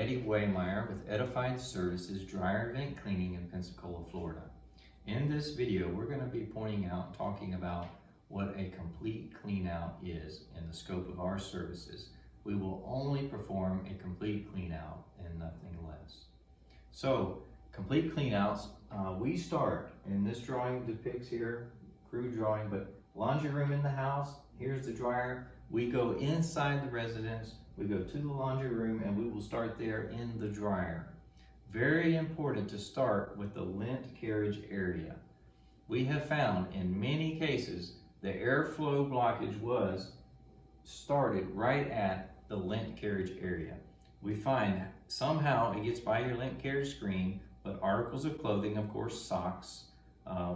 Eddie Waymeyer with Edified Services Dryer Vent Cleaning in Pensacola, Florida. In this video, we're going to be pointing out, talking about what a complete clean out is in the scope of our services. We will only perform a complete clean out and nothing less. So, complete clean outs, we start, and this drawing depicts here, crude drawing, but laundry room in the house, here's the dryer. We go inside the residence, we go to the laundry room, and we will start there in the dryer. Very important to start with the lint carriage area. We have found in many cases the airflow blockage was started right at the lint carriage area. We find somehow it gets by your lint carriage screen, but articles of clothing, of course, socks.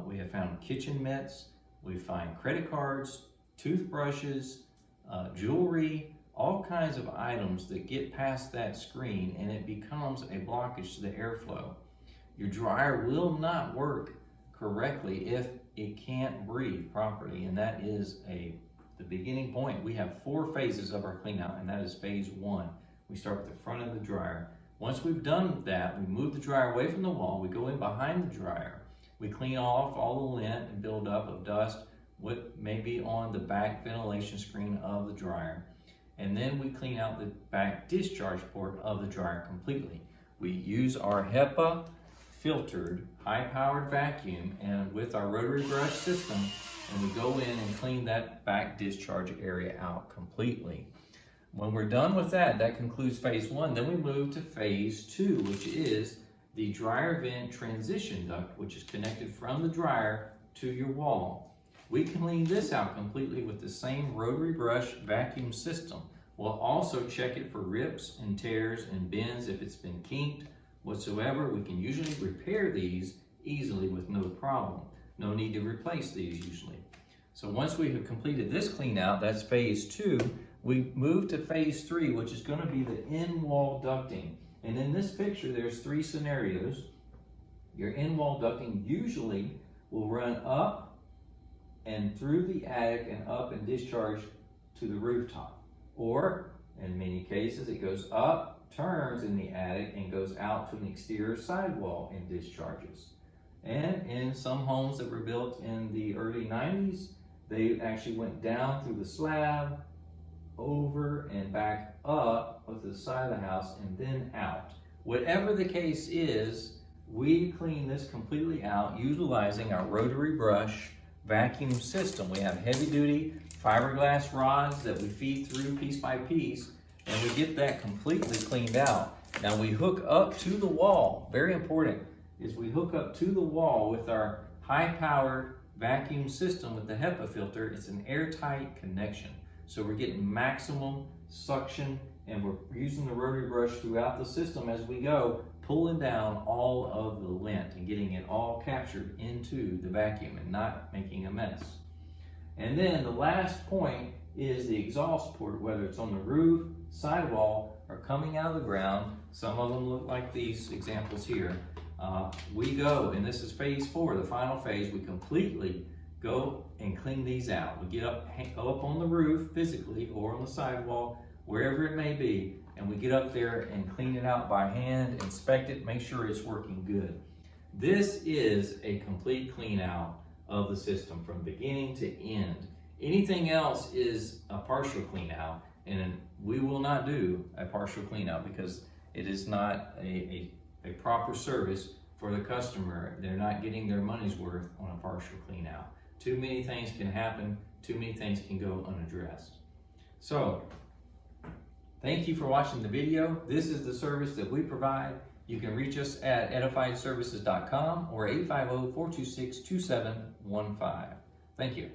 We have found kitchen mitts. We find credit cards, toothbrushes, jewelry, all kinds of items that get past that screen, and it becomes a blockage to the airflow. Your dryer will not work correctly if it can't breathe properly, and that is the beginning point. We have 4 phases of our clean out, and that is phase 1. We start with the front of the dryer. Once we've done that, we move the dryer away from the wall. We go in behind the dryer. We clean off all the lint and buildup of dust, what may be on the back ventilation screen of the dryer. And then we clean out the back discharge port of the dryer completely. We use our HEPA filtered high-powered vacuum and with our rotary brush system, and we go in and clean that back discharge area out completely. When we're done with that, that concludes phase 1. Then we move to phase 2, which is the dryer vent transition duct, which is connected from the dryer to your wall. We clean this out completely with the same rotary brush vacuum system. We'll also check it for rips and tears and bends if it's been kinked whatsoever. We can usually repair these easily with no problem. No need to replace these usually. So once we have completed this clean out, that's phase 2, we move to phase 3, which is going to be the in-wall ducting. And in this picture, there's 3 scenarios. Your in-wall ducting usually will run up and through the attic and up and discharge to the rooftop. Or, in many cases, it goes up, turns in the attic, and goes out to an exterior sidewall and discharges. And in some homes that were built in the early 90s, they actually went down through the slab, over and back up to the side of the house, and then out. Whatever the case is, we clean this completely out utilizing our rotary brush vacuum system. We have heavy duty fiberglass rods that we feed through piece by piece, and we get that completely cleaned out. Now we hook up to the wall. Very important is we hook up to the wall with our high-powered vacuum system with the HEPA filter. It's an airtight connection. So we're getting maximum suction, and we're using the rotary brush throughout the system as we go, pulling down all of the lint and getting it all captured into the vacuum and not making a mess. And then the last point is the exhaust port, whether it's on the roof, sidewall, or coming out of the ground. Some of them look like these examples here. We go, and this is phase 4, the final phase, we completely go and clean these out. We get up on the roof physically or on the sidewall, wherever it may be, and we get up there and clean it out by hand, inspect it, make sure it's working good. This is a complete clean out of the system from beginning to end. Anything else is a partial clean out, and we will not do a partial clean out because it is not a proper service for the customer. They're not getting their money's worth on a partial clean out. Too many things can happen, too many things can go unaddressed. So, thank you for watching the video. This is the service that we provide. You can reach us at edifiedservices.com or 850-426-2715. Thank you.